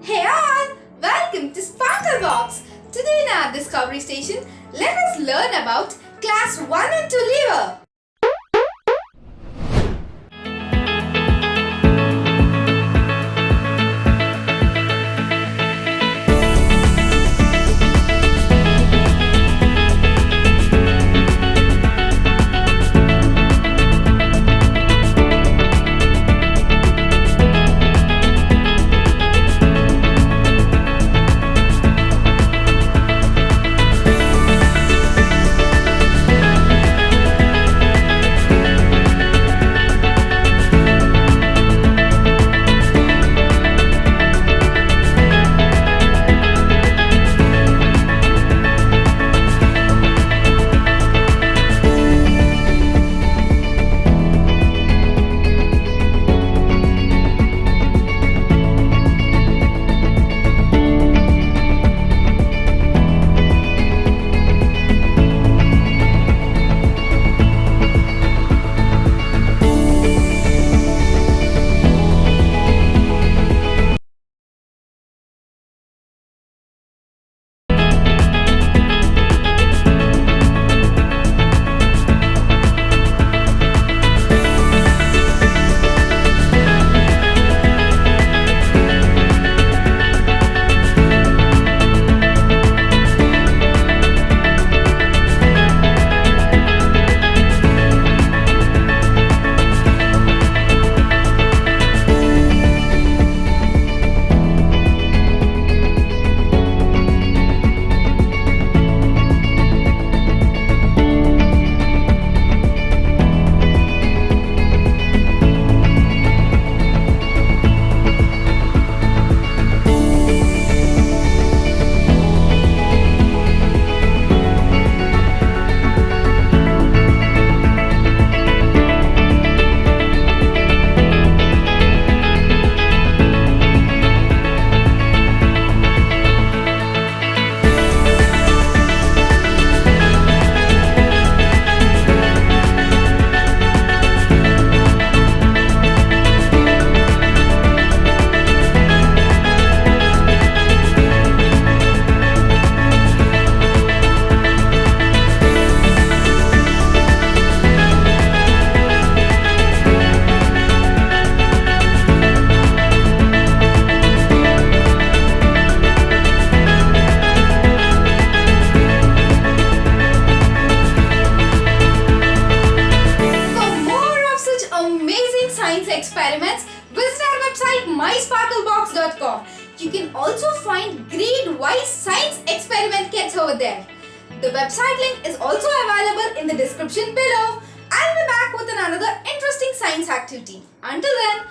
Hey all! Welcome to Sparklebox! Today in our Discovery Station, let us learn about Class 1 and 2 lever. Science experiments, visit our website mysparklebox.com. You can also find grade-wise science experiment kits over there. The website link is also available in the description below. I'll be back with another interesting science activity. Until then,